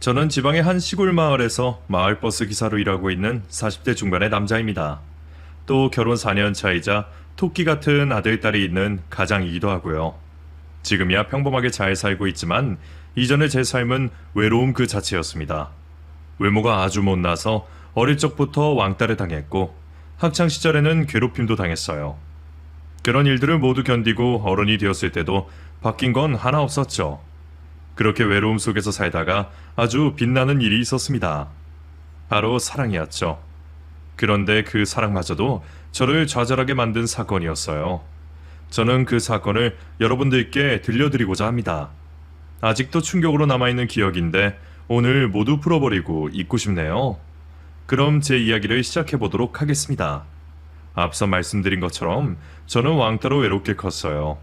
저는 지방의 한 시골 마을에서 마을버스 기사로 일하고 있는 40대 중반의 남자입니다. 또 결혼 4년 차이자 토끼 같은 아들, 딸이 있는 가장이기도 하고요. 지금이야 평범하게 잘 살고 있지만 이전의 제 삶은 외로움 그 자체였습니다. 외모가 아주 못나서 어릴 적부터 왕따를 당했고 학창 시절에는 괴롭힘도 당했어요. 그런 일들을 모두 견디고 어른이 되었을 때도 바뀐 건 하나 없었죠. 그렇게 외로움 속에서 살다가 아주 빛나는 일이 있었습니다. 바로 사랑이었죠. 그런데 그 사랑마저도 저를 좌절하게 만든 사건이었어요. 저는 그 사건을 여러분들께 들려드리고자 합니다. 아직도 충격으로 남아있는 기억인데 오늘 모두 풀어버리고 잊고 싶네요. 그럼 제 이야기를 시작해보도록 하겠습니다. 앞서 말씀드린 것처럼 저는 왕따로 외롭게 컸어요.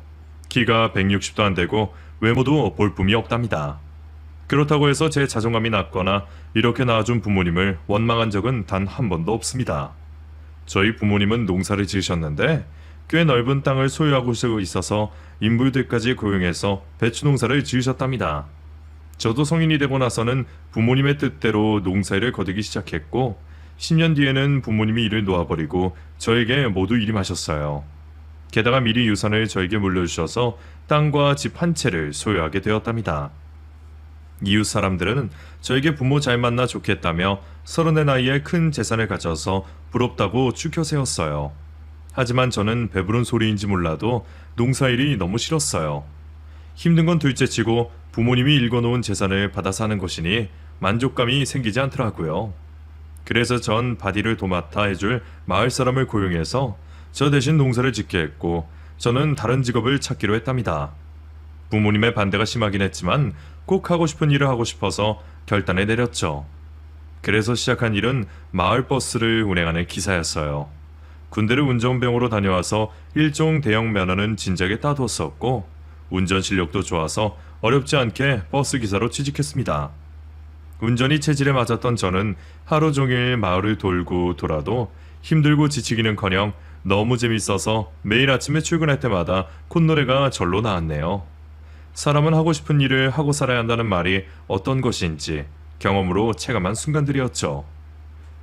키가 160도 안 되고 외모도 볼품이 없답니다. 그렇다고 해서 제 자존감이 낮거나 이렇게 낳아준 부모님을 원망한 적은 단 한 번도 없습니다. 저희 부모님은 농사를 지으셨는데 꽤 넓은 땅을 소유하고 있어서 인부들까지 고용해서 배추 농사를 지으셨답니다. 저도 성인이 되고 나서는 부모님의 뜻대로 농사일을 거두기 시작했고 10년 뒤에는 부모님이 일을 놓아버리고 저에게 모두 일임하셨어요. 게다가 미리 유산을 저에게 물려주셔서 땅과 집 한 채를 소유하게 되었답니다. 이웃 사람들은 저에게 부모 잘 만나 좋겠다며 30의 나이에 큰 재산을 가져서 부럽다고 추켜 세웠어요. 하지만 저는 배부른 소리인지 몰라도 농사일이 너무 싫었어요. 힘든 건 둘째치고 부모님이 일궈놓은 재산을 받아 사는 것이니 만족감이 생기지 않더라고요. 그래서 전 바디를 도맡아 해줄 마을 사람을 고용해서 저 대신 농사를 짓게 했고 저는 다른 직업을 찾기로 했답니다. 부모님의 반대가 심하긴 했지만 꼭 하고 싶은 일을 하고 싶어서 결단을 내렸죠. 그래서 시작한 일은 마을버스를 운행하는 기사였어요. 군대를 운전병으로 다녀와서 일종 대형 면허는 진작에 따두었었고 운전 실력도 좋아서 어렵지 않게 버스 기사로 취직했습니다. 운전이 체질에 맞았던 저는 하루 종일 마을을 돌고 돌아도 힘들고 지치기는커녕 너무 재밌어서 매일 아침에 출근할 때마다 콧노래가 절로 나왔네요. 사람은 하고 싶은 일을 하고 살아야 한다는 말이 어떤 것인지 경험으로 체감한 순간들이었죠.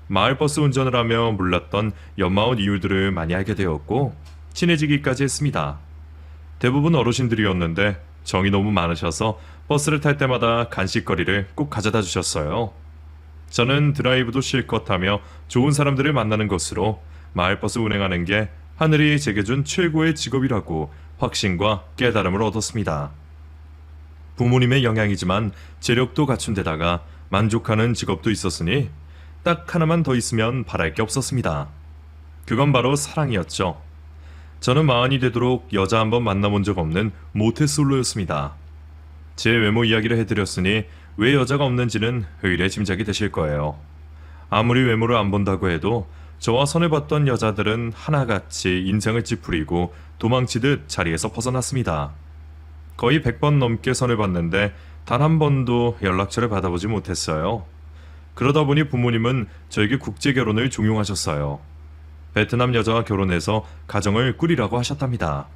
마을버스 운전을 하며 몰랐던 연마온 이유들을 많이 알게 되었고 친해지기까지 했습니다. 대부분 어르신들이었는데 정이 너무 많으셔서 버스를 탈 때마다 간식거리를 꼭 가져다 주셨어요. 저는 드라이브도 실컷 하며 좋은 사람들을 만나는 것으로 마을버스 운행하는 게 하늘이 제게 준 최고의 직업이라고 확신과 깨달음을 얻었습니다. 부모님의 영향이지만 재력도 갖춘 데다가 만족하는 직업도 있었으니 딱 하나만 더 있으면 바랄 게 없었습니다. 그건 바로 사랑이었죠. 저는 40이 되도록 여자 한 번 만나본 적 없는 모태솔로였습니다. 제 외모 이야기를 해드렸으니 왜 여자가 없는지는 의뢰 짐작이 되실 거예요. 아무리 외모를 안 본다고 해도 저와 선을 봤던 여자들은 하나같이 인생을 찌푸리고 도망치듯 자리에서 벗어났습니다. 거의 100번 넘게 선을 봤는데 단 한 번도 연락처를 받아보지 못했어요. 그러다 보니 부모님은 저에게 국제결혼을 종용하셨어요. 베트남 여자와 결혼해서 가정을 꾸리라고 하셨답니다.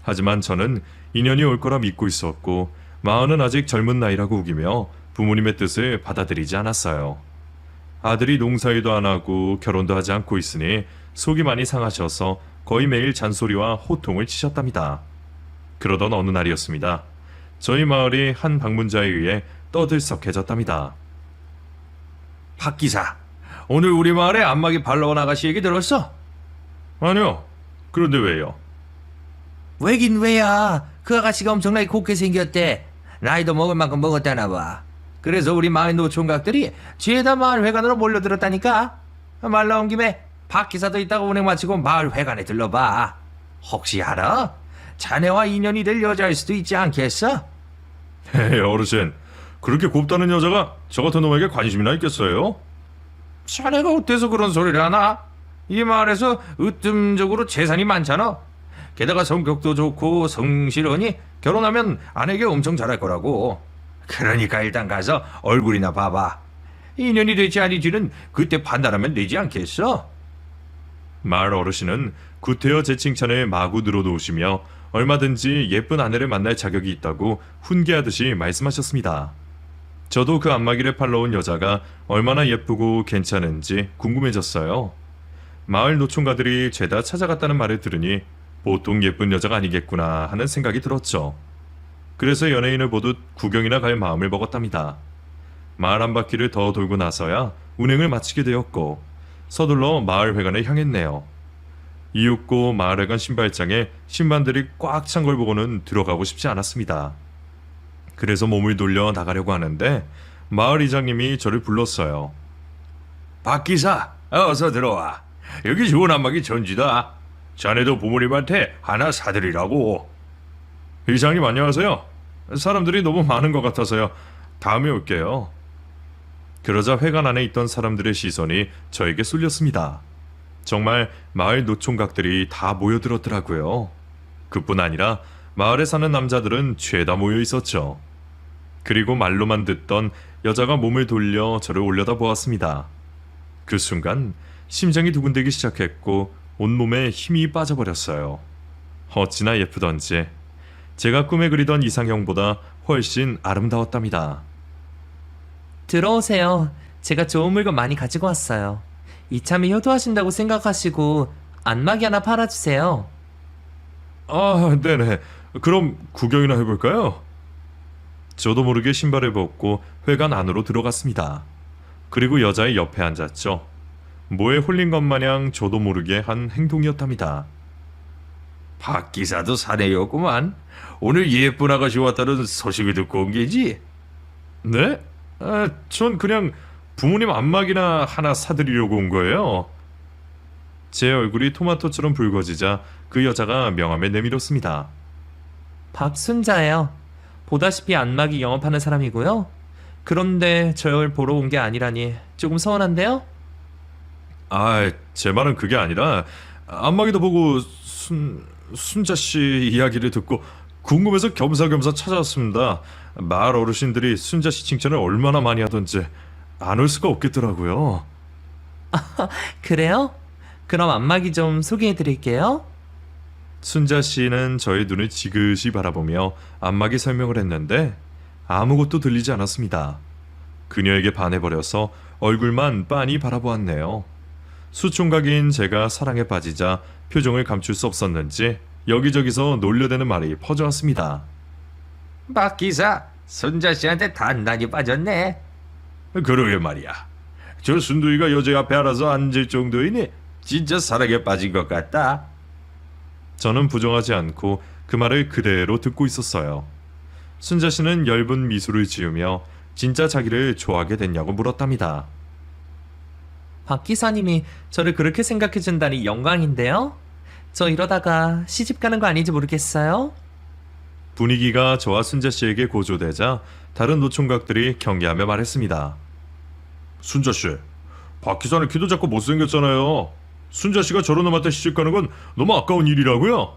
하지만 저는 인연이 올 거라 믿고 있었고 40은 아직 젊은 나이라고 우기며 부모님의 뜻을 받아들이지 않았어요. 아들이 농사일도 안 하고 결혼도 하지 않고 있으니 속이 많이 상하셔서 거의 매일 잔소리와 호통을 치셨답니다. 그러던 어느 날이었습니다. 저희 마을이 한 방문자에 의해 떠들썩해졌답니다. 박 기사, 오늘 우리 마을에 안마기 발로 온 아가씨 얘기 들었어? 아니요. 그런데 왜요? 왜긴 왜야. 그 아가씨가 엄청나게 곱게 생겼대. 나이도 먹을 만큼 먹었다나 봐. 그래서 우리 마을 노총각들이 죄다 마을 회관으로 몰려들었다니까. 말 나온 김에 박 기사도 이따가 운행 마치고 마을 회관에 들러봐. 혹시 알아? 자네와 인연이 될 여자일 수도 있지 않겠어? 헤헤, 어르신. 그렇게 곱다는 여자가 저 같은 놈에게 관심이나 있겠어요? 자네가 어때서 그런 소리를 하나? 이 마을에서 으뜸적으로 재산이 많잖아. 게다가 성격도 좋고 성실하니 결혼하면 아내에게 엄청 잘할 거라고. 그러니까 일단 가서 얼굴이나 봐봐. 인연이 되지 아니지는 그때 판단하면 되지 않겠어? 마을 어르신은 구태여 제 칭찬에 마구 늘어놓으시며 얼마든지 예쁜 아내를 만날 자격이 있다고 훈계하듯이 말씀하셨습니다. 저도 그 안마기를 팔러 온 여자가 얼마나 예쁘고 괜찮은지 궁금해졌어요. 마을 노총가들이 죄다 찾아갔다는 말을 들으니 보통 예쁜 여자가 아니겠구나 하는 생각이 들었죠. 그래서 연예인을 보듯 구경이나 갈 마음을 먹었답니다. 마을 한 바퀴를 더 돌고 나서야 운행을 마치게 되었고 서둘러 마을회관을 향했네요. 이윽고 마을회관 신발장에 신반들이 꽉 찬 걸 보고는 들어가고 싶지 않았습니다. 그래서 몸을 돌려 나가려고 하는데 마을 이장님이 저를 불렀어요. 박 기사, 어서 들어와. 여기 좋은 안마기 전지다. 자네도 부모님한테 하나 사드리라고. 이장님 안녕하세요. 사람들이 너무 많은 것 같아서요. 다음에 올게요. 그러자 회관 안에 있던 사람들의 시선이 저에게 쏠렸습니다. 정말 마을 노총각들이 다 모여들었더라고요. 그뿐 아니라 마을에 사는 남자들은 죄다 모여 있었죠. 그리고 말로만 듣던 여자가 몸을 돌려 저를 올려다보았습니다. 그 순간 심장이 두근대기 시작했고 온몸에 힘이 빠져버렸어요. 어찌나 예쁘던지 제가 꿈에 그리던 이상형보다 훨씬 아름다웠답니다. 들어오세요. 제가 좋은 물건 많이 가지고 왔어요. 이참에 효도하신다고 생각하시고 안마기 하나 팔아주세요. 아, 네네. 그럼 구경이나 해볼까요? 저도 모르게 신발을 벗고 회관 안으로 들어갔습니다. 그리고 여자의 옆에 앉았죠. 뭐에 홀린 것 마냥 저도 모르게 한 행동이었답니다. 박 기사도 사내였구만. 오늘 예쁜 아가씨 왔다는 소식을 듣고 온 게지? 네? 아, 전 그냥 부모님 안마기나 하나 사드리려고 온 거예요. 제 얼굴이 토마토처럼 붉어지자 그 여자가 명함을 내밀었습니다. 박순자예요. 보다시피 안마기 영업하는 사람이고요. 그런데 저를 보러 온 게 아니라니 조금 서운한데요? 아, 제 말은 그게 아니라 안마기도 보고 순자 씨 이야기를 듣고 궁금해서 겸사겸사 찾아왔습니다. 마을 어르신들이 순자 씨 칭찬을 얼마나 많이 하던지 안 올 수가 없겠더라고요. 그래요? 그럼 안마기 좀 소개해 드릴게요. 순자 씨는 저의 눈을 지그시 바라보며 안마기 설명을 했는데 아무것도 들리지 않았습니다. 그녀에게 반해버려서 얼굴만 빤히 바라보았네요. 수총각인 제가 사랑에 빠지자 표정을 감출 수 없었는지 여기저기서 놀려대는 말이 퍼져왔습니다. 박 기사, 순자 씨한테 단단히 빠졌네. 그러게 말이야. 저 순두이가 여자 앞에 알아서 앉을 정도이니 진짜 사랑에 빠진 것 같다. 저는 부정하지 않고 그 말을 그대로 듣고 있었어요. 순자 씨는 엷은 미소를 지으며 진짜 자기를 좋아하게 됐냐고 물었답니다. 박 기사님이 저를 그렇게 생각해 준다니 영광인데요. 저 이러다가 시집 가는 거 아닌지 모르겠어요. 분위기가 저와 순자 씨에게 고조되자 다른 노총각들이 경계하며 말했습니다. 순자 씨, 박 기사는 키도 작고 못생겼잖아요. 순자 씨가 저런 놈한테 시집 가는 건 너무 아까운 일이라고요.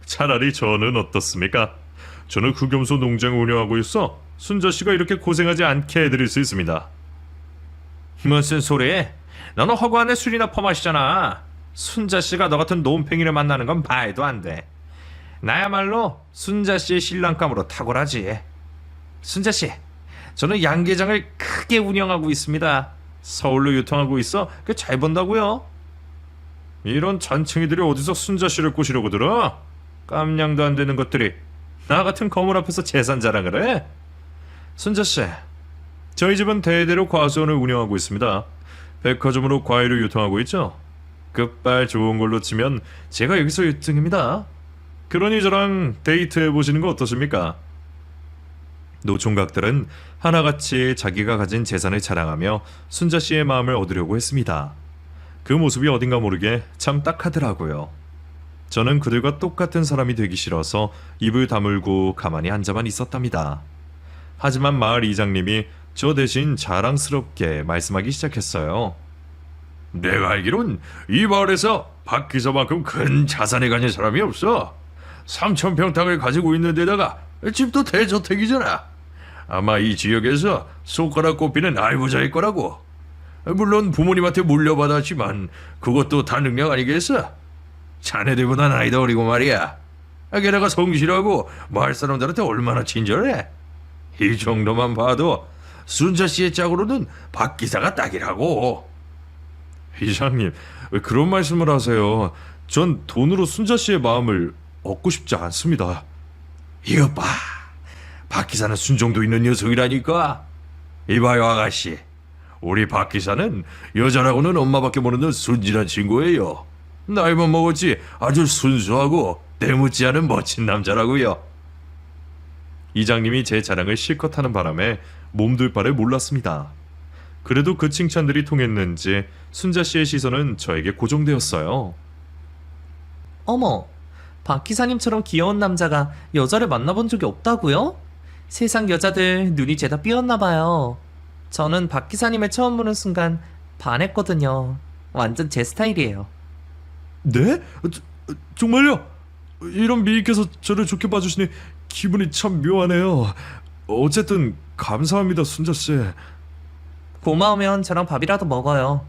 차라리 저는 어떻습니까? 저는 흑염소 농장을 운영하고 있어 순자 씨가 이렇게 고생하지 않게 해드릴 수 있습니다. 무슨 소리? 너는 허구한데 술이나 퍼마시잖아. 순자 씨가 너 같은 노은팽이를 만나는 건 말도 안 돼. 나야말로 순자 씨의 신랑감으로 탁월하지. 순자 씨, 저는 양계장을 크게 운영하고 있습니다. 서울로 유통하고 있어 꽤 잘 번다고요. 이런 잔챙이들이 어디서 순자 씨를 꼬시려고 들어? 깜냥도 안 되는 것들이 나 같은 거물 앞에서 재산 자랑을 해? 순자 씨, 저희 집은 대대로 과수원을 운영하고 있습니다. 백화점으로 과일을 유통하고 있죠. 끝발 좋은 걸로 치면 제가 여기서 1등입니다. 그러니 저랑 데이트해 보시는 거 어떠십니까? 노총각들은 하나같이 자기가 가진 재산을 자랑하며 순자 씨의 마음을 얻으려고 했습니다. 그 모습이 어딘가 모르게 참 딱하더라고요. 저는 그들과 똑같은 사람이 되기 싫어서 입을 다물고 가만히 앉아만 있었답니다. 하지만 마을 이장님이 저 대신 자랑스럽게 말씀하기 시작했어요. 내가 알기론 이 마을에서 박 기사만큼 큰 자산을 가진 사람이 없어. 3,000평 가지고 있는 데다가 집도 대저택이잖아. 아마 이 지역에서 손가락 꼽히는 알부자일 거라고. 물론 부모님한테 물려받았지만 그것도 다 능력 아니겠어? 자네들보다 나이도 어리고 말이야. 게다가 성실하고 마을 사람들한테 얼마나 친절해. 이 정도만 봐도 순자 씨의 짝으로는 박 기사가 딱이라고. 이장님, 왜 그런 말씀을 하세요? 전 돈으로 순자 씨의 마음을 얻고 싶지 않습니다. 이것 봐. 박 기사는 순종도 있는 녀석이라니까. 이봐요 아가씨. 우리 박 기사는 여자라고는 엄마밖에 모르는 순진한 친구예요. 나이만 먹었지 아주 순수하고 때묻지 않은 멋진 남자라고요. 이장님이 제 자랑을 실컷 하는 바람에 몸둘 바를 몰랐습니다. 그래도 그 칭찬들이 통했는지 순자 씨의 시선은 저에게 고정되었어요. 어머, 박 기사님처럼 귀여운 남자가 여자를 만나본 적이 없다고요? 세상 여자들 눈이 죄다 삐었나 봐요. 저는 박 기사님을 처음 보는 순간 반했거든요. 완전 제 스타일이에요. 네? 정말요? 이런 미인께서 저를 좋게 봐주시니 기분이 참 묘하네요. 어쨌든 감사합니다, 순자 씨. 고마우면 저랑 밥이라도 먹어요.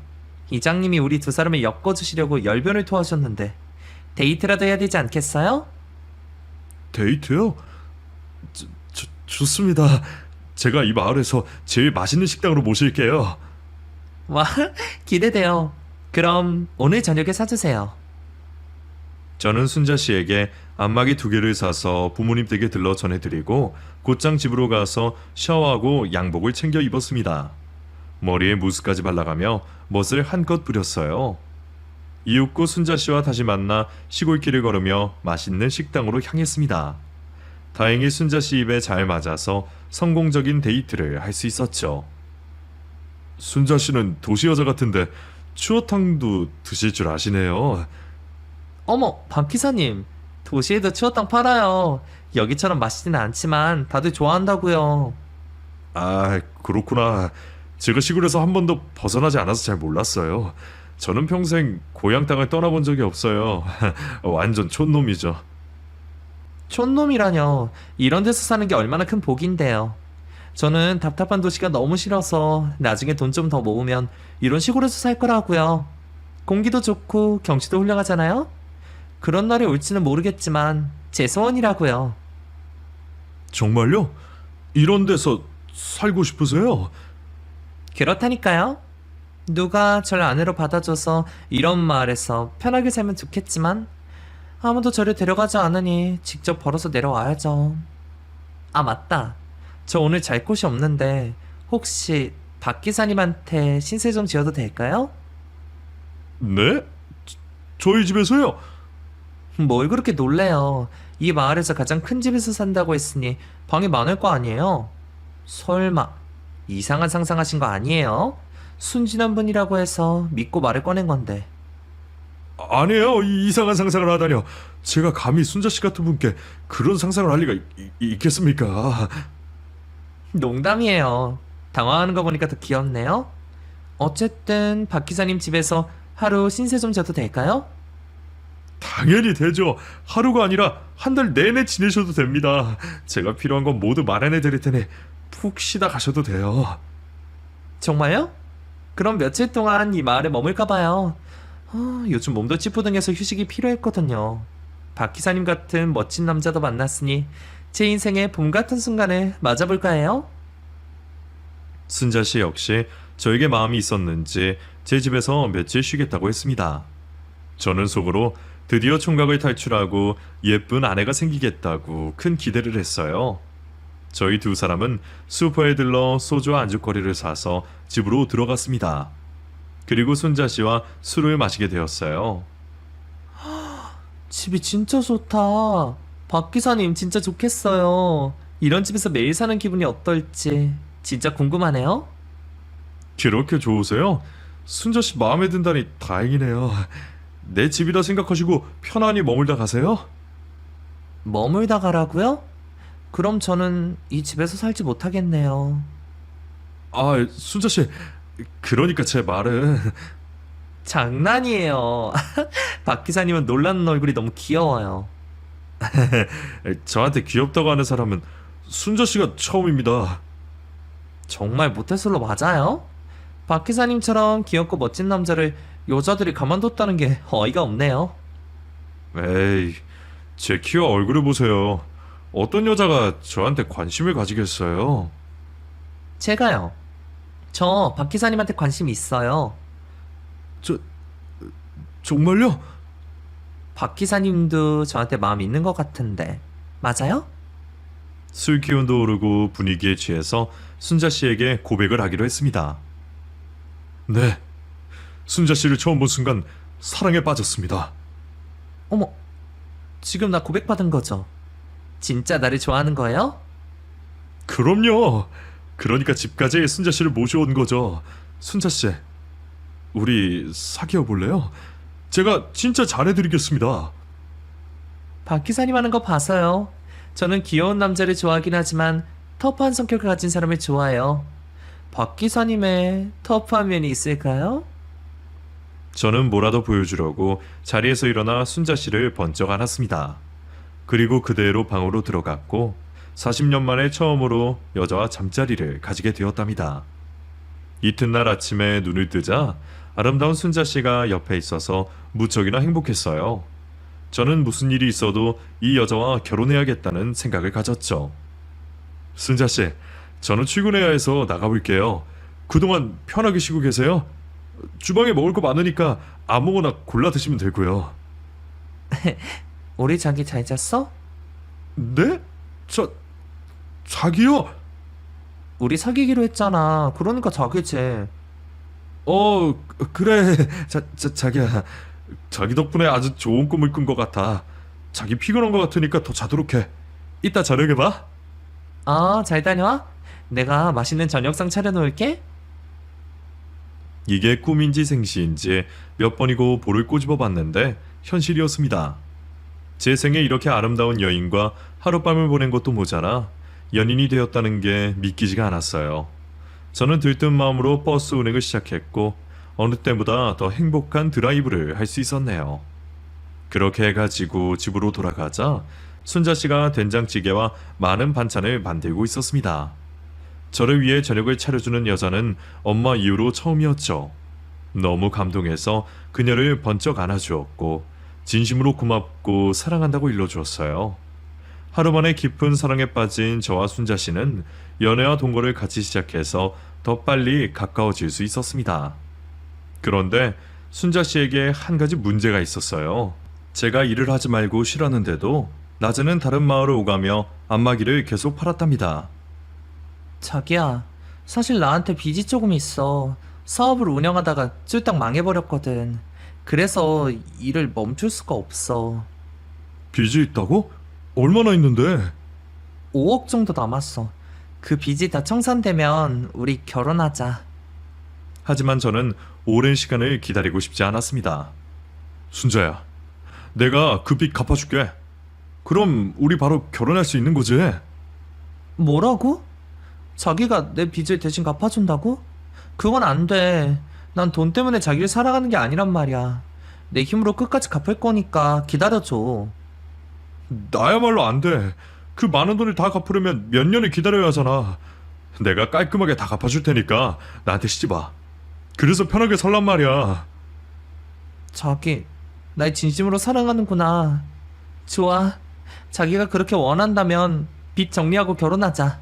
이장님이 우리 두 사람을 엮어주시려고 열변을 토하셨는데 데이트라도 해야 되지 않겠어요? 데이트요? 좋습니다. 제가 이 마을에서 제일 맛있는 식당으로 모실게요. 와, 기대돼요. 그럼 오늘 저녁에 사주세요. 저는 순자 씨에게 안마기 2개를 사서 부모님 댁에 들러 전해드리고 곧장 집으로 가서 샤워하고 양복을 챙겨 입었습니다. 머리에 무스까지 발라가며 멋을 한껏 부렸어요. 이윽고 순자 씨와 다시 만나 시골길을 걸으며 맛있는 식당으로 향했습니다. 다행히 순자 씨 입에 잘 맞아서 성공적인 데이트를 할 수 있었죠. 순자 씨는 도시 여자 같은데 추어탕도 드실 줄 아시네요. 어머, 박 기사님. 도시에도 추어탕 팔아요. 여기처럼 맛있지는 않지만 다들 좋아한다고요. 아, 그렇구나. 제가 시골에서 한 번도 벗어나지 않아서 잘 몰랐어요. 저는 평생 고향 땅을 떠나본 적이 없어요. 완전 촌놈이죠. 촌놈이라뇨. 이런 데서 사는 게 얼마나 큰 복인데요. 저는 답답한 도시가 너무 싫어서 나중에 돈 좀 더 모으면 이런 시골에서 살 거라고요. 공기도 좋고 경치도 훌륭하잖아요. 그런 날이 올지는 모르겠지만 제 소원이라고요. 정말요? 이런 데서 살고 싶으세요? 그렇다니까요. 누가 절 아내로 받아줘서 이런 마을에서 편하게 살면 좋겠지만 아무도 저를 데려가지 않으니 직접 벌어서 내려와야죠. 아, 맞다. 저 오늘 잘 곳이 없는데 혹시 박 기사님한테 신세 좀 지어도 될까요? 네? 저희 집에서요? 뭘 그렇게 놀래요. 이 마을에서 가장 큰 집에서 산다고 했으니 방이 많을 거 아니에요? 설마 이상한 상상하신 거 아니에요? 순진한 분이라고 해서 믿고 말을 꺼낸 건데. 아니에요. 이상한 상상을 하다뇨. 제가 감히 순자 씨 같은 분께 그런 상상을 할 리가 있겠습니까? 농담이에요. 당황하는 거 보니까 더 귀엽네요. 어쨌든 박 기사님 집에서 하루 신세 좀 져도 될까요? 당연히 되죠. 하루가 아니라 한 달 내내 지내셔도 됩니다. 제가 필요한 건 모두 마련해 드릴 테니 푹 쉬다 가셔도 돼요. 정말요? 그럼 며칠 동안 이 마을에 머물까 봐요. 요즘 몸도 찌뿌둥해서 휴식이 필요했거든요. 박 기사님 같은 멋진 남자도 만났으니 제 인생의 봄 같은 순간을 맞아볼까 해요. 순자 씨 역시 저에게 마음이 있었는지 제 집에서 며칠 쉬겠다고 했습니다. 저는 속으로 드디어 총각을 탈출하고 예쁜 아내가 생기겠다고 큰 기대를 했어요. 저희 두 사람은 슈퍼에 들러 소주와 안주거리를 사서 집으로 들어갔습니다. 그리고 순자 씨와 술을 마시게 되었어요. 집이 진짜 좋다. 박 기사님 진짜 좋겠어요. 이런 집에서 매일 사는 기분이 어떨지 진짜 궁금하네요. 그렇게 좋으세요? 순자 씨 마음에 든다니 다행이네요. 내 집이다 생각하시고 편안히 머물다 가세요. 머물다 가라고요? 그럼 저는 이 집에서 살지 못하겠네요. 아, 순자 씨, 그러니까 제 말은 장난이에요. 박 기사님은 놀라는 얼굴이 너무 귀여워요. 저한테 귀엽다고 하는 사람은 순자 씨가 처음입니다. 정말 모태솔로 맞아요? 박 기사님처럼 귀엽고 멋진 남자를 여자들이 가만뒀다는 게 어이가 없네요. 에이, 제 키와 얼굴을 보세요. 어떤 여자가 저한테 관심을 가지겠어요? 제가요. 저 박 기사님한테 관심 있어요. 정말요? 박 기사님도 저한테 마음 있는 것 같은데 맞아요? 술 기운도 오르고 분위기에 취해서 순자 씨에게 고백을 하기로 했습니다. 네. 순자 씨를 처음 본 순간 사랑에 빠졌습니다. 어머, 지금 나 고백받은 거죠? 진짜 나를 좋아하는 거예요? 그럼요. 그러니까 집까지 순자 씨를 모셔온 거죠. 순자 씨, 우리 사귀어 볼래요? 제가 진짜 잘해드리겠습니다. 박 기사님 하는 거 봐서요. 저는 귀여운 남자를 좋아하긴 하지만 터프한 성격을 가진 사람을 좋아해요. 박 기사님의 터프한 면이 있을까요? 저는 뭐라도 보여주려고 자리에서 일어나 순자 씨를 번쩍 안았습니다. 그리고 그대로 방으로 들어갔고 40년 만에 처음으로 여자와 잠자리를 가지게 되었답니다. 이튿날 아침에 눈을 뜨자 아름다운 순자 씨가 옆에 있어서 무척이나 행복했어요. 저는 무슨 일이 있어도 이 여자와 결혼해야겠다는 생각을 가졌죠. 순자 씨, 저는 출근해야 해서 나가볼게요. 그동안 편하게 쉬고 계세요? 주방에 먹을 거 많으니까 아무거나 골라 드시면 되고요. 우리 자기 잘 잤어? 네? 자기요? 우리 사귀기로 했잖아. 그러니까 자기지. 그래. 자기야. 자기 덕분에 아주 좋은 꿈을 꾼 것 같아. 자기 피곤한 것 같으니까 더 자도록 해. 이따 저녁에 봐. 잘 다녀와. 내가 맛있는 저녁상 차려놓을게. 이게 꿈인지 생시인지 몇 번이고 볼을 꼬집어 봤는데 현실이었습니다. 제 생에 이렇게 아름다운 여인과 하룻밤을 보낸 것도 모자라 연인이 되었다는 게 믿기지가 않았어요. 저는 들뜬 마음으로 버스 운행을 시작했고 어느 때보다 더 행복한 드라이브를 할 수 있었네요. 그렇게 해가지고 집으로 돌아가자 순자 씨가 된장찌개와 많은 반찬을 만들고 있었습니다. 저를 위해 저녁을 차려주는 여자는 엄마 이후로 처음이었죠. 너무 감동해서 그녀를 번쩍 안아주었고 진심으로 고맙고 사랑한다고 일러주었어요. 하루 만에 깊은 사랑에 빠진 저와 순자 씨는 연애와 동거를 같이 시작해서 더 빨리 가까워질 수 있었습니다. 그런데 순자 씨에게 한 가지 문제가 있었어요. 제가 일을 하지 말고 쉬라는데도 낮에는 다른 마을을 오가며 안마기를 계속 팔았답니다. 자기야, 사실 나한테 빚이 조금 있어. 사업을 운영하다가 쫄딱 망해버렸거든. 그래서 일을 멈출 수가 없어. 빚이 있다고? 얼마나 있는데? 5억 정도 남았어. 그 빚이 다 청산되면 우리 결혼하자. 하지만 저는 오랜 시간을 기다리고 싶지 않았습니다. 순자야, 내가 그 빚 갚아줄게. 그럼 우리 바로 결혼할 수 있는 거지? 뭐라고? 자기가 내 빚을 대신 갚아준다고? 그건 안 돼. 난 돈 때문에 자기를 사랑하는 게 아니란 말이야. 내 힘으로 끝까지 갚을 거니까 기다려줘. 나야말로 안 돼. 그 많은 돈을 다 갚으려면 몇 년을 기다려야 하잖아. 내가 깔끔하게 다 갚아줄 테니까 나한테 시집 와. 그래서 편하게 살란 말이야. 자기, 날 진심으로 사랑하는구나. 좋아. 자기가 그렇게 원한다면 빚 정리하고 결혼하자.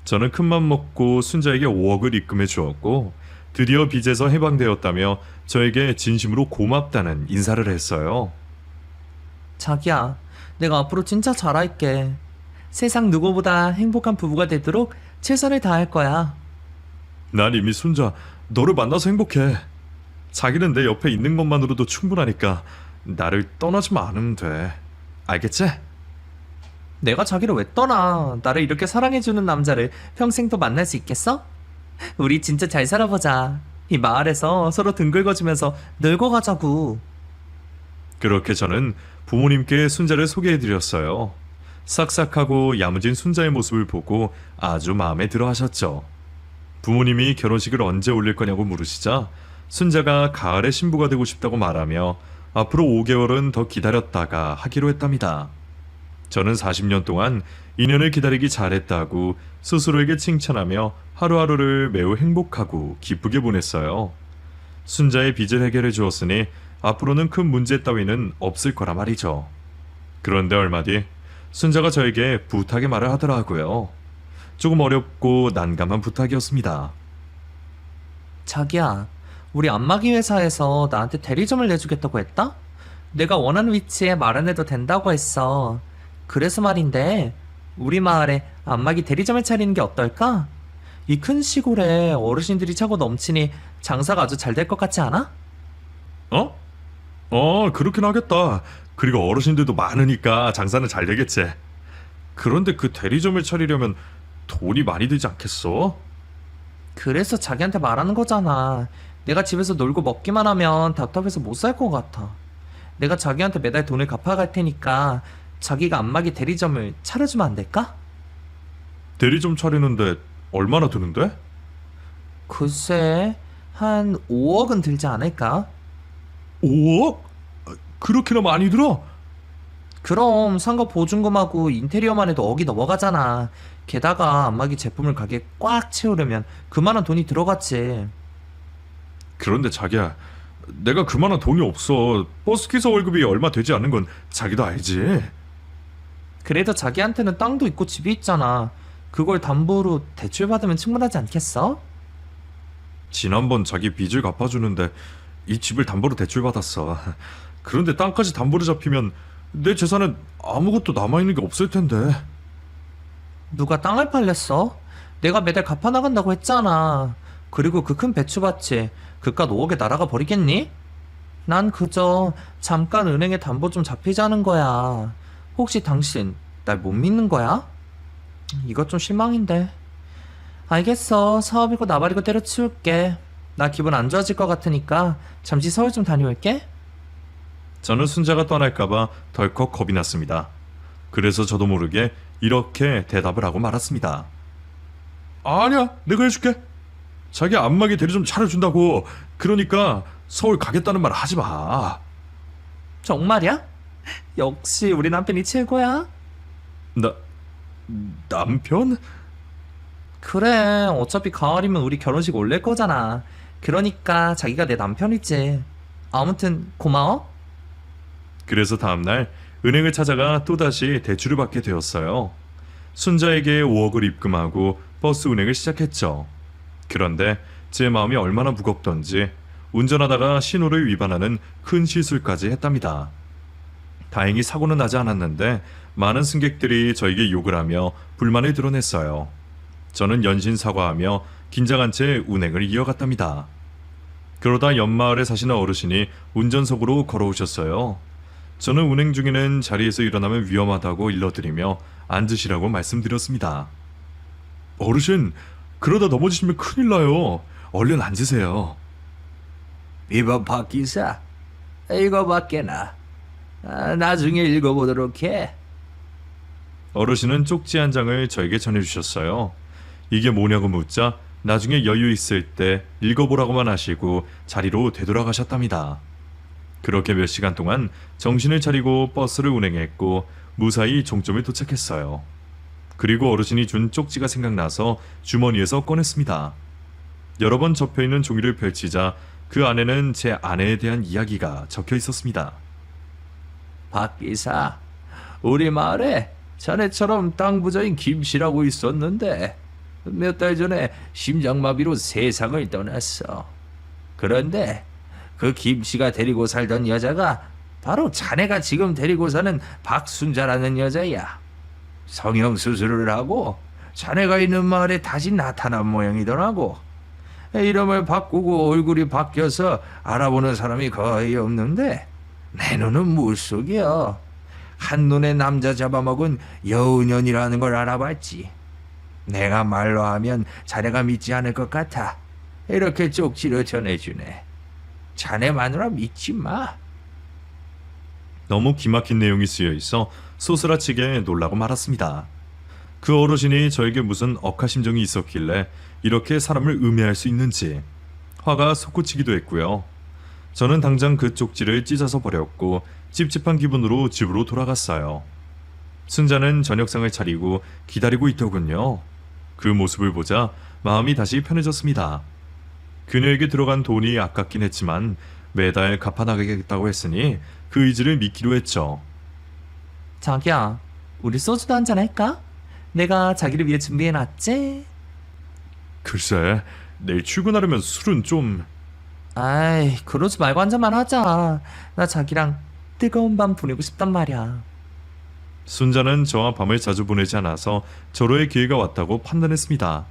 저는 큰맘 먹고 순자에게 5억을 입금해 주었고 드디어 빚에서 해방되었다며 저에게 진심으로 고맙다는 인사를 했어요. 자기야, 내가 앞으로 진짜 잘할게. 세상 누구보다 행복한 부부가 되도록 최선을 다할 거야. 난 이미 순자 너를 만나서 행복해. 자기는 내 옆에 있는 것만으로도 충분하니까 나를 떠나지만 않으면 돼. 알겠지? 내가 자기를 왜 떠나? 나를 이렇게 사랑해주는 남자를 평생 또 만날 수 있겠어? 우리 진짜 잘 살아보자. 이 마을에서 서로 등 긁어주면서 늙어가자고. 그렇게 저는 부모님께 순자를 소개해드렸어요. 싹싹하고 야무진 순자의 모습을 보고 아주 마음에 들어 하셨죠. 부모님이 결혼식을 언제 올릴 거냐고 물으시자 순자가 가을에 신부가 되고 싶다고 말하며 앞으로 5개월은 더 기다렸다가 하기로 했답니다. 저는 40년 동안 인연을 기다리기 잘했다고 스스로에게 칭찬하며 하루하루를 매우 행복하고 기쁘게 보냈어요. 순자의 빚을 해결해 주었으니 앞으로는 큰 문제 따위는 없을 거라 말이죠. 그런데 얼마 뒤 순자가 저에게 부탁의 말을 하더라고요. 조금 어렵고 난감한 부탁이었습니다. 자기야, 우리 안마기 회사에서 나한테 대리점을 내주겠다고 했다? 내가 원하는 위치에 말 안 해도 된다고 했어. 그래서 말인데, 우리 마을에 안마기 대리점을 차리는 게 어떨까? 이 큰 시골에 어르신들이 차고 넘치니 장사가 아주 잘 될 것 같지 않아? 그렇긴 하겠다. 그리고 어르신들도 많으니까 장사는 잘 되겠지. 그런데 그 대리점을 차리려면 돈이 많이 들지 않겠어? 그래서 자기한테 말하는 거잖아. 내가 집에서 놀고 먹기만 하면 답답해서 못 살 것 같아. 내가 자기한테 매달 돈을 갚아갈 테니까 자기가 안마기 대리점을 차려주면 안 될까? 대리점 차리는데 얼마나 드는데? 글쎄, 한 5억은 들지 않을까? 5억? 그렇게나 많이 들어? 그럼 상가 보증금하고 인테리어만 해도 억이 넘어가잖아. 게다가 안마기 제품을 가게에 꽉 채우려면 그만한 돈이 들어갔지. 그런데 자기야, 내가 그만한 돈이 없어. 버스기사 월급이 얼마 되지 않는 건 자기도 알지? 그래도 자기한테는 땅도 있고 집이 있잖아. 그걸 담보로 대출받으면 충분하지 않겠어? 지난번 자기 빚을 갚아주는데 이 집을 담보로 대출받았어. 그런데 땅까지 담보로 잡히면 내 재산은 아무것도 남아있는 게 없을 텐데. 누가 땅을 팔렸어? 내가 매달 갚아나간다고 했잖아. 그리고 그 큰 배추밭이 그깟 5억에 날아가 버리겠니? 난 그저 잠깐 은행에 담보 좀 잡히자는 거야. 혹시 당신 날 못 믿는 거야? 이것 좀 실망인데. 알겠어. 사업이고 나발이고 때려치울게. 나 기분 안 좋아질 것 같으니까 잠시 서울 좀 다녀올게. 저는 순자가 떠날까봐 덜컥 겁이 났습니다. 그래서 저도 모르게 이렇게 대답을 하고 말았습니다. 아니야, 내가 해줄게. 자기 안마기 대리 좀 차려준다고. 그러니까 서울 가겠다는 말 하지 마. 정말이야? 역시 우리 남편이 최고야. 남편? 그래, 어차피 가을이면 우리 결혼식 올릴 거잖아. 그러니까 자기가 내 남편이지. 아무튼 고마워. 그래서 다음날 은행을 찾아가 또다시 대출을 받게 되었어요. 순자에게 5억을 입금하고 버스 운행을 시작했죠. 그런데 제 마음이 얼마나 무겁던지 운전하다가 신호를 위반하는 큰 실수까지 했답니다. 다행히 사고는 나지 않았는데 많은 승객들이 저에게 욕을 하며 불만을 드러냈어요. 저는 연신 사과하며 긴장한 채 운행을 이어갔답니다. 그러다 옆마을에 사시는 어르신이 운전석으로 걸어오셨어요. 저는 운행 중에는 자리에서 일어나면 위험하다고 일러드리며 앉으시라고 말씀드렸습니다. 어르신, 그러다 넘어지시면 큰일 나요. 얼른 앉으세요. 이봐 박 기사, 이거밖에나. 나중에 읽어보도록 해. 어르신은 쪽지 한 장을 저에게 전해주셨어요. 이게 뭐냐고 묻자 나중에 여유 있을 때 읽어보라고만 하시고 자리로 되돌아가셨답니다. 그렇게 몇 시간 동안 정신을 차리고 버스를 운행했고 무사히 종점에 도착했어요. 그리고 어르신이 준 쪽지가 생각나서 주머니에서 꺼냈습니다. 여러 번 접혀있는 종이를 펼치자 그 안에는 제 아내에 대한 이야기가 적혀 있었습니다. 박 기사, 우리 마을에 자네처럼 땅 부자인 김씨라고 있었는데 몇 달 전에 심장마비로 세상을 떠났어. 그런데 그 김씨가 데리고 살던 여자가 바로 자네가 지금 데리고 사는 박순자라는 여자야. 성형수술을 하고 자네가 있는 마을에 다시 나타난 모양이더라고. 이름을 바꾸고 얼굴이 바뀌어서 알아보는 사람이 거의 없는데 내 눈은 물속이야. 한눈에 남자 잡아먹은 여우년이라는 걸 알아봤지. 내가 말로 하면 자네가 믿지 않을 것 같아. 이렇게 쪽지로 전해주네. 자네 마누라 믿지 마. 너무 기막힌 내용이 쓰여 있어 소스라치게 놀라고 말았습니다. 그 어르신이 저에게 무슨 억하심정이 있었길래 이렇게 사람을 음해할 수 있는지 화가 솟구치기도 했고요. 저는 당장 그 쪽지를 찢어서 버렸고 찝찝한 기분으로 집으로 돌아갔어요. 순자는 저녁상을 차리고 기다리고 있더군요. 그 모습을 보자 마음이 다시 편해졌습니다. 그녀에게 들어간 돈이 아깝긴 했지만 매달 갚아나가겠다고 했으니 그 의지를 믿기로 했죠. 자기야, 우리 소주도 한잔 할까? 내가 자기를 위해 준비해놨지? 글쎄, 내일 출근하려면 술은 좀... 아이, 그러지 말고 한 잔만 하자. 나 자기랑 뜨거운 밤 보내고 싶단 말이야. 순자는 저와 밤을 자주 보내지 않아서 절호의 기회가 왔다고 판단했습니다.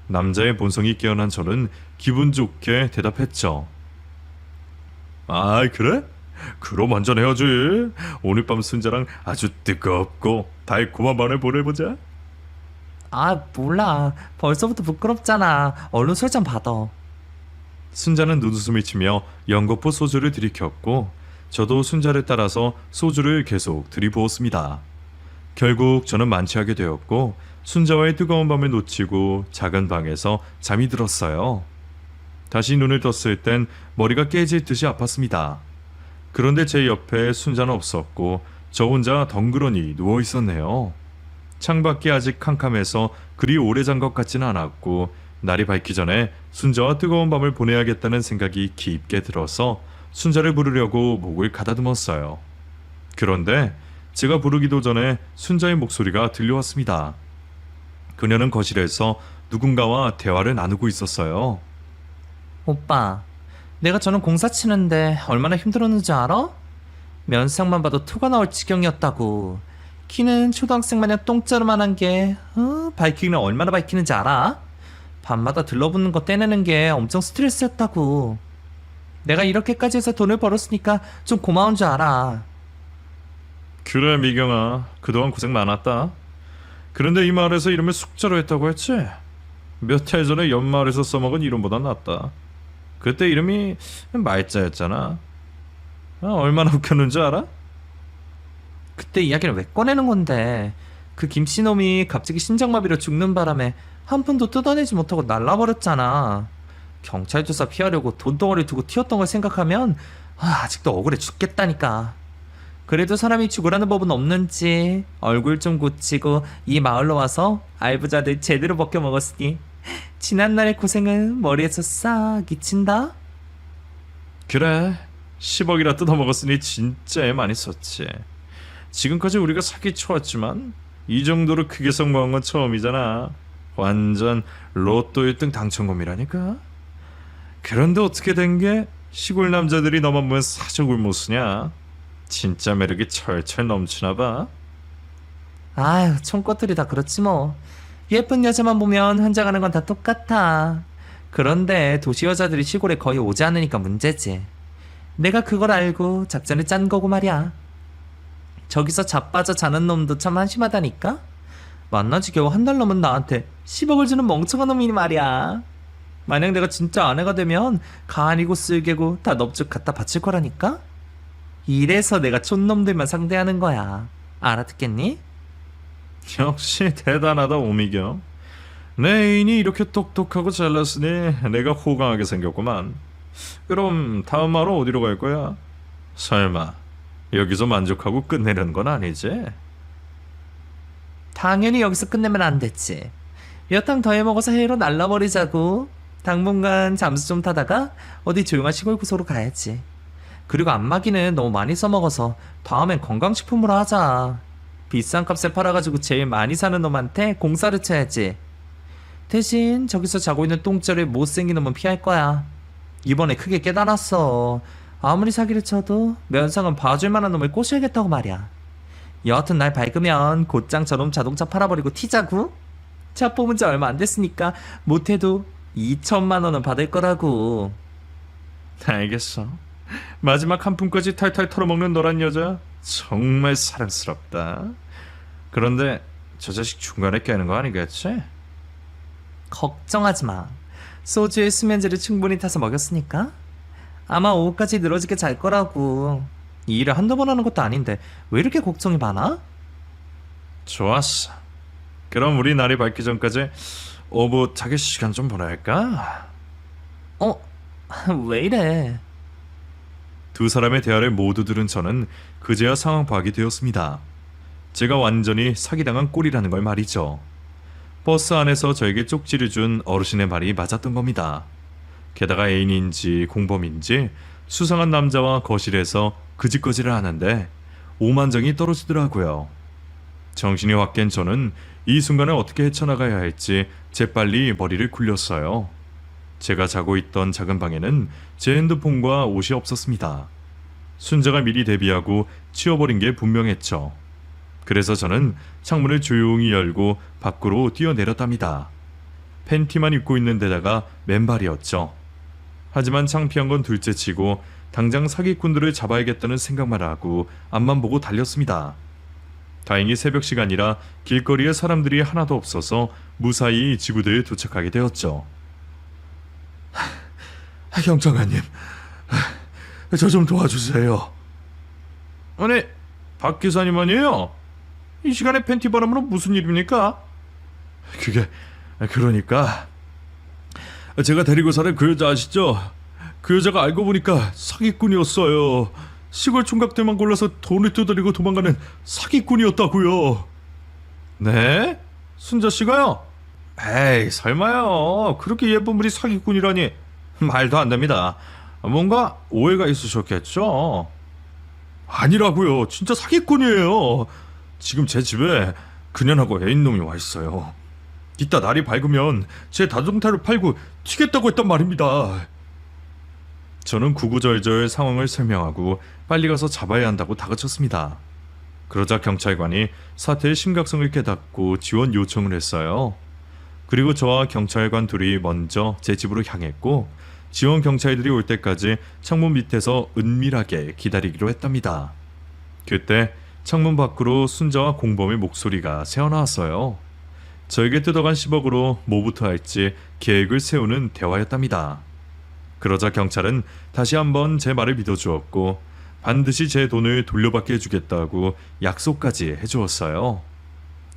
남자의 본성이 깨어난 저는 기분 좋게 대답했죠. 아, 그래? 그럼 한잔 해야지. 오늘 밤 순자랑 아주 뜨겁고 달콤한 밤을 보내보자. 아, 몰라. 벌써부터 부끄럽잖아. 얼른 술 좀 받아. 순자는 눈웃음을 치며 연거푸 소주를 들이켰고 저도 순자를 따라서 소주를 계속 들이부었습니다. 결국 저는 만취하게 되었고 순자와의 뜨거운 밤을 놓치고 작은 방에서 잠이 들었어요. 다시 눈을 떴을 땐 머리가 깨질 듯이 아팠습니다. 그런데 제 옆에 순자는 없었고 저 혼자 덩그러니 누워 있었네요. 창밖이 아직 캄캄해서 그리 오래 잔 것 같지는 않았고 날이 밝기 전에 순자와 뜨거운 밤을 보내야겠다는 생각이 깊게 들어서 순자를 부르려고 목을 가다듬었어요. 그런데 제가 부르기도 전에 순자의 목소리가 들려왔습니다. 그녀는 거실에서 누군가와 대화를 나누고 있었어요. 오빠, 내가 저는 공사 치는데 얼마나 힘들었는지 알아? 면상만 봐도 토가 나올 지경이었다고. 키는 초등학생 마냥 똥자루만한 게 밝히기는 얼마나 밝히는지 알아? 밤마다 들러붙는 거 떼내는 게 엄청 스트레스였다고. 내가 이렇게까지 해서 돈을 벌었으니까 좀 고마운 줄 알아. 그래 미경아, 그동안 고생 많았다. 그런데 이 마을에서 이름을 숙자로 했다고 했지? 몇 해 전에 옆마을에서 써먹은 이름보다 낫다. 그때 이름이 말자였잖아. 얼마나 웃겼는지 알아? 그때 이야기를 왜 꺼내는 건데? 그 김씨놈이 갑자기 심장마비로 죽는 바람에 한 푼도 뜯어내지 못하고 날라버렸잖아. 경찰 조사 피하려고 돈덩어리 두고 튀었던 걸 생각하면 아직도 억울해 죽겠다니까. 그래도 사람이 죽으라는 법은 없는지 얼굴 좀 고치고 이 마을로 와서 알부자들 제대로 벗겨 먹었으니 지난날의 고생은 머리에서 싹 잊힌다. 그래, 10억이나 뜯어먹었으니 진짜 애 많이 썼지. 지금까지 우리가 사기쳐왔지만 이 정도로 크게 성공한 건 처음이잖아. 완전 로또 1등 당첨금이라니까. 그런데 어떻게 된 게 시골 남자들이 너만 보면 사족을 못 쓰냐. 진짜 매력이 철철 넘치나 봐. 아휴, 총것들이 다 그렇지 뭐. 예쁜 여자만 보면 환장하는 건 다 똑같아. 그런데 도시 여자들이 시골에 거의 오지 않으니까 문제지. 내가 그걸 알고 작전을 짠 거고 말이야. 저기서 자빠져 자는 놈도 참 한심하다니까? 만나지 겨우 한 달 넘은 나한테 10억을 주는 멍청한 놈이니 말이야. 만약 내가 진짜 아내가 되면 간이고 쓸개고 다 넙죽 갖다 바칠 거라니까? 이래서 내가 촌놈들만 상대하는 거야. 알아듣겠니? 역시 대단하다 오미경. 내 애인이 이렇게 똑똑하고 잘났으니 내가 호강하게 생겼구만. 그럼 다음 마을은 어디로 갈 거야? 설마 여기서 만족하고 끝내려는 건 아니지? 당연히 여기서 끝내면 안 됐지. 몇 탕 더 해먹어서 해로 날라버리자고. 당분간 잠수 좀 타다가 어디 조용한 시골 구석으로 가야지. 그리고 안마기는 너무 많이 써먹어서 다음엔 건강식품으로 하자. 비싼 값에 팔아가지고 제일 많이 사는 놈한테 공사를 쳐야지. 대신 저기서 자고 있는 똥자루에 못생긴 놈은 피할 거야. 이번에 크게 깨달았어. 아무리 사기를 쳐도 면상은 봐줄 만한 놈을 꼬셔야겠다고 말이야. 여하튼 날 밝으면 곧장 저놈 자동차 팔아버리고 튀자고. 차 뽑은 지 얼마 안 됐으니까 못해도 2천만 원은 받을 거라고. 알겠어. 마지막 한 푼까지 탈탈 털어먹는 너란 여자 정말 사랑스럽다. 그런데 저 자식 중간에 깨는 거 아니겠지? 걱정하지 마. 소주에 수면제를 충분히 타서 먹였으니까. 아마 오후까지 늘어지게 잘 거라고. 이 일을 한두 번 하는 것도 아닌데 왜 이렇게 걱정이 많아? 좋았어. 그럼 우리 날이 밝기 전까지 오붓하게 시간 좀 보낼까? 왜 이래? 두 사람의 대화를 모두 들은 저는 그제야 상황 파악이 되었습니다. 제가 완전히 사기당한 꼴이라는 걸 말이죠. 버스 안에서 저에게 쪽지를 준 어르신의 말이 맞았던 겁니다. 게다가 애인인지 공범인지 수상한 남자와 거실에서 그짓거지를 하는데 오만정이 떨어지더라고요. 정신이 확 깬 저는 이 순간을 어떻게 헤쳐나가야 할지 재빨리 머리를 굴렸어요. 제가 자고 있던 작은 방에는 제 핸드폰과 옷이 없었습니다. 순자가 미리 대비하고 치워버린 게 분명했죠. 그래서 저는 창문을 조용히 열고 밖으로 뛰어내렸답니다. 팬티만 입고 있는 데다가 맨발이었죠. 하지만 창피한 건 둘째치고 당장 사기꾼들을 잡아야겠다는 생각만 하고 앞만 보고 달렸습니다. 다행히 새벽 시간이라 길거리에 사람들이 하나도 없어서 무사히 지구대에 도착하게 되었죠. 경찰관님, 저 좀 도와주세요. 아니, 박 기사님 아니에요? 이 시간에 팬티 바람으로 무슨 일입니까? 그러니까 제가 데리고 사는 그 여자 아시죠? 그 여자가 알고 보니까 사기꾼이었어요. 시골 총각들만 골라서 돈을 뜯어내고 도망가는 사기꾼이었다고요. 네? 순자 씨가요? 에이, 설마요. 그렇게 예쁜 분이 사기꾼이라니. 말도 안 됩니다. 뭔가 오해가 있으셨겠죠? 아니라고요. 진짜 사기꾼이에요. 지금 제 집에 그년하고 애인놈이 와 있어요. 이따 날이 밝으면 제 자동차를 팔고 튀겠다고 했단 말입니다. 저는 구구절절 상황을 설명하고 빨리 가서 잡아야 한다고 다그쳤습니다. 그러자 경찰관이 사태의 심각성을 깨닫고 지원 요청을 했어요. 그리고 저와 경찰관 둘이 먼저 제 집으로 향했고 지원 경찰들이 올 때까지 창문 밑에서 은밀하게 기다리기로 했답니다. 그때 창문 밖으로 순자와 공범의 목소리가 새어나왔어요. 저에게 뜯어간 10억으로 뭐부터 할지 계획을 세우는 대화였답니다. 그러자 경찰은 다시 한번 제 말을 믿어주었고 반드시 제 돈을 돌려받게 해주겠다고 약속까지 해주었어요.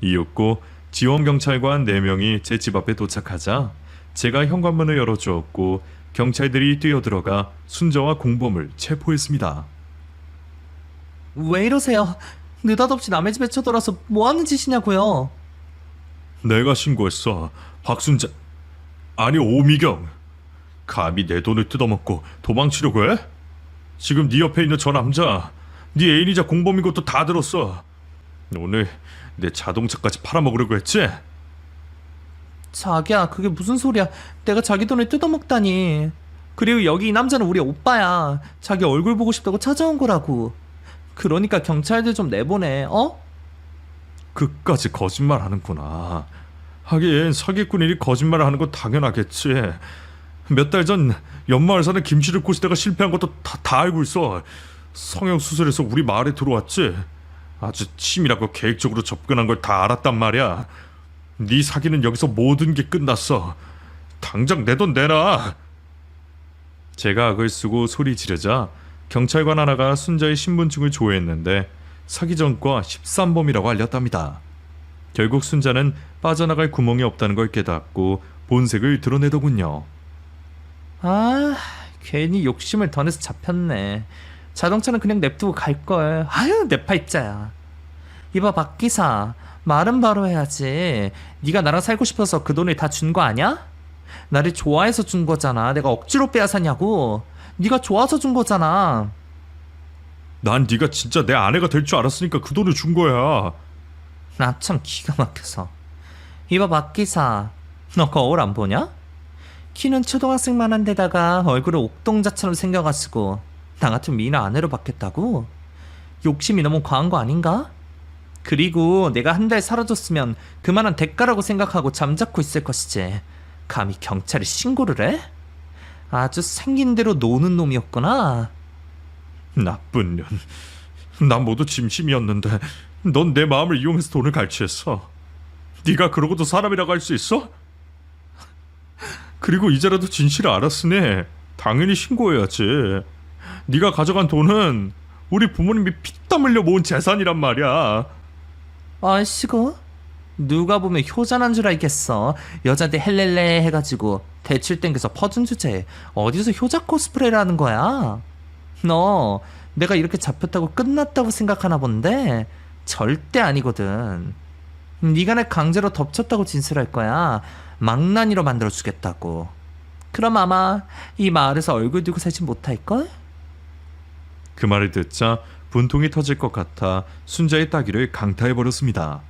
이윽고 지원 경찰관 4명이 제 집 앞에 도착하자 제가 현관문을 열어주었고 경찰들이 뛰어들어가 순자와 공범을 체포했습니다. 왜 이러세요? 느닷없이 남의 집에 쳐들어와서 뭐하는 짓이냐고요? 내가 신고했어. 박순자, 아니 오미경, 감히 내 돈을 뜯어먹고 도망치려고 해? 지금 네 옆에 있는 저 남자, 네 애인이자 공범인 것도 다 들었어. 오늘 내 자동차까지 팔아먹으려고 했지? 자기야, 그게 무슨 소리야? 내가 자기 돈을 뜯어먹다니. 그리고 여기 이 남자는 우리 오빠야. 자기 얼굴 보고 싶다고 찾아온 거라고. 그러니까 경찰들 좀 내보내, 어? 그까지 거짓말 하는구나. 하긴 사기꾼이 거짓말을 하는 건 당연하겠지. 몇 달 전 옆마을 사는 김씨를 꼬시다가 실패한 것도 다 알고 있어. 성형수술해서 우리 마을에 들어왔지. 아주 치밀하고 계획적으로 접근한 걸 다 알았단 말이야. 네 사기는 여기서 모든 게 끝났어. 당장 내 돈 내놔. 제가 악을 쓰고 소리 지르자 경찰관 하나가 순자의 신분증을 조회했는데 사기 전과 13범이라고 알렸답니다. 결국 순자는 빠져나갈 구멍이 없다는 걸 깨닫고 본색을 드러내더군요. 아, 괜히 욕심을 더 내서 잡혔네. 자동차는 그냥 냅두고 갈걸. 아유, 내 팔자야. 이봐, 박 기사. 말은 바로 해야지. 네가 나랑 살고 싶어서 그 돈을 다 준 거 아냐? 나를 좋아해서 준 거잖아. 내가 억지로 빼앗았냐고. 네가 좋아서 준 거잖아. 난 네가 진짜 내 아내가 될 줄 알았으니까 그 돈을 준 거야. 나 참 기가 막혀서. 이봐, 박 기사. 너 거울 안 보냐? 키는 초등학생만한 데다가 얼굴은 옥동자처럼 생겨가지고 나 같은 미나 아내로 받겠다고? 욕심이 너무 과한 거 아닌가? 그리고 내가 한 달 살아줬으면 그만한 대가라고 생각하고 잠자코 있을 것이지. 감히 경찰에 신고를 해? 아주 생긴 대로 노는 놈이었구나. 나쁜 년. 난 모두 짐심이었는데 넌 내 마음을 이용해서 돈을 갈취했어. 네가 그러고도 사람이라고 할 수 있어? 그리고 이제라도 진실을 알았으니 당연히 신고해야지. 네가 가져간 돈은 우리 부모님이 피땀 흘려 모은 재산이란 말이야. 아이씨고, 누가 보면 효자난 줄 알겠어. 여자들 헬렐레 해가지고 대출 땡겨서 퍼준 주제에 어디서 효자 코스프레를 하는 거야? 너 내가 이렇게 잡혔다고 끝났다고 생각하나 본데 절대 아니거든. 네가 날 강제로 덮쳤다고 진술할 거야. 망나니로 만들어주겠다고. 그럼 아마 이 마을에서 얼굴 들고 살진 못할걸? 그 말을 듣자 분통이 터질 것 같아 순자의 따귀를 강타해버렸습니다.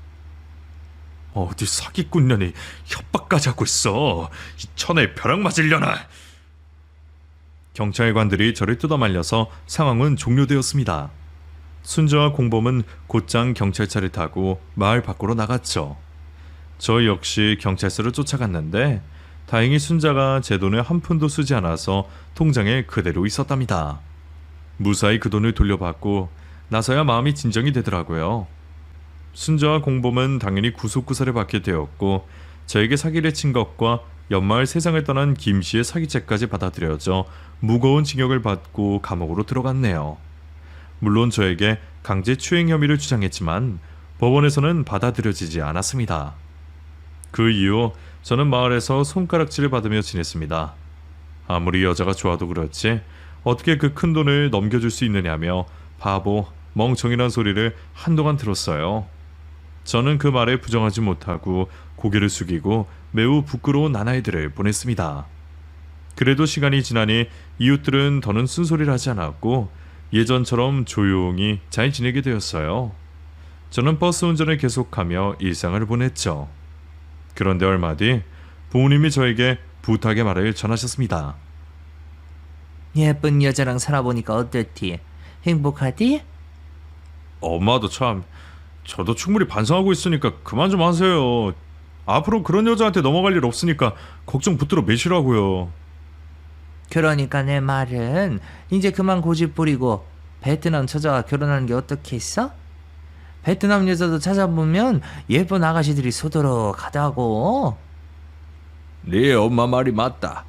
어디 사기꾼년이 협박까지 하고 있어. 이 천에 벼락 맞으려나. 경찰관들이 저를 뜯어말려서 상황은 종료되었습니다. 순자와 공범은 곧장 경찰차를 타고 마을 밖으로 나갔죠. 저 역시 경찰서를 쫓아갔는데 다행히 순자가 제 돈을 한 푼도 쓰지 않아서 통장에 그대로 있었답니다. 무사히 그 돈을 돌려받고 나서야 마음이 진정이 되더라고요. 순자와 공범은 당연히 구속구사를 받게 되었고 저에게 사기를 친 것과 옆마을 세상을 떠난 김씨의 사기죄까지 받아들여져 무거운 징역을 받고 감옥으로 들어갔네요. 물론 저에게 강제추행 혐의를 주장했지만 법원에서는 받아들여지지 않았습니다. 그 이후 저는 마을에서 손가락질을 받으며 지냈습니다. 아무리 여자가 좋아도 그렇지 어떻게 그 큰 돈을 넘겨줄 수 있느냐며 바보, 멍청이란 소리를 한동안 들었어요. 저는 그 말에 부정하지 못하고 고개를 숙이고 매우 부끄러운 나날들을 보냈습니다. 그래도 시간이 지나니 이웃들은 더는 쓴소리를 하지 않았고 예전처럼 조용히 잘 지내게 되었어요. 저는 버스 운전을 계속하며 일상을 보냈죠. 그런데 얼마 뒤 부모님이 저에게 부탁의 말을 전하셨습니다. 예쁜 여자랑 살아보니까 어떻디? 행복하디? 엄마도 참, 저도 충분히 반성하고 있으니까 그만 좀 하세요. 앞으로 그런 여자한테 넘어갈 일 없으니까 걱정 붙들어 매시라고요. 그러니까 내 말은 이제 그만 고집 부리고 베트남 처자와 결혼하는 게 어떻겠어? 베트남 여자도 찾아보면 예쁜 아가씨들이 소도록하다고. 네 엄마 말이 맞다.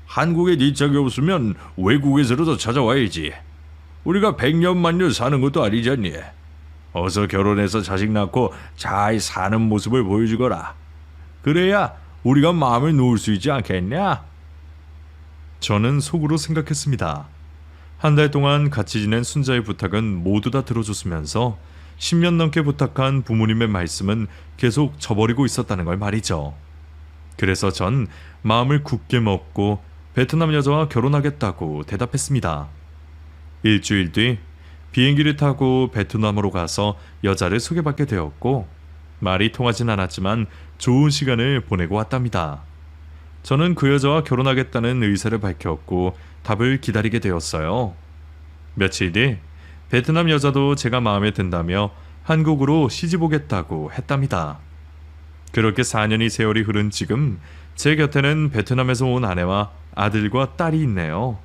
한국에 네 짝이 없으면 외국에서라도 찾아와야지. 우리가 백년만년 사는 것도 아니잖니. 어서 결혼해서 자식 낳고 잘 사는 모습을 보여주거라. 그래야 우리가 마음을 놓을 수 있지 않겠냐? 저는 속으로 생각했습니다. 한 달 동안 같이 지낸 순자의 부탁은 모두 다 들어줬으면서 10년 넘게 부탁한 부모님의 말씀은 계속 저버리고 있었다는 걸 말이죠. 그래서 전 마음을 굳게 먹고 베트남 여자와 결혼하겠다고 대답했습니다. 일주일 뒤 비행기를 타고 베트남으로 가서 여자를 소개받게 되었고 말이 통하진 않았지만 좋은 시간을 보내고 왔답니다. 저는 그 여자와 결혼하겠다는 의사를 밝혔고 답을 기다리게 되었어요. 며칠 뒤 베트남 여자도 제가 마음에 든다며 한국으로 시집 오겠다고 했답니다. 그렇게 4년이 세월이 흐른 지금 제 곁에는 베트남에서 온 아내와 아들과 딸이 있네요.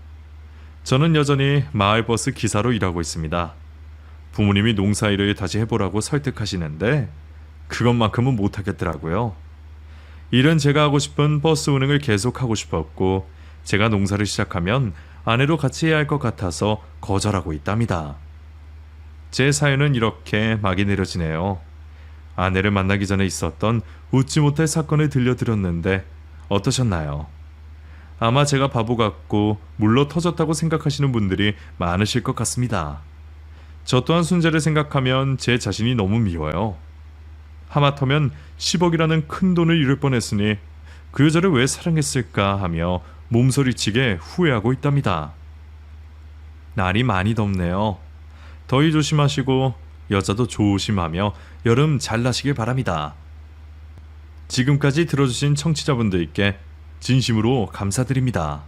저는 여전히 마을버스 기사로 일하고 있습니다. 부모님이 농사일을 다시 해보라고 설득하시는데 그것만큼은 못하겠더라고요. 일은 제가 하고 싶은 버스 운행을 계속하고 싶었고 제가 농사를 시작하면 아내로 같이 해야 할 것 같아서 거절하고 있답니다. 제 사연은 이렇게 막이 내려지네요. 아내를 만나기 전에 있었던 웃지 못할 사건을 들려드렸는데 어떠셨나요? 아마 제가 바보 같고 물러 터졌다고 생각하시는 분들이 많으실 것 같습니다. 저 또한 순자를 생각하면 제 자신이 너무 미워요. 하마터면 10억이라는 큰 돈을 잃을 뻔했으니 그 여자를 왜 사랑했을까 하며 몸서리치게 후회하고 있답니다. 날이 많이 덥네요. 더위 조심하시고 여자도 조심하며 여름 잘 나시길 바랍니다. 지금까지 들어주신 청취자분들께 진심으로 감사드립니다.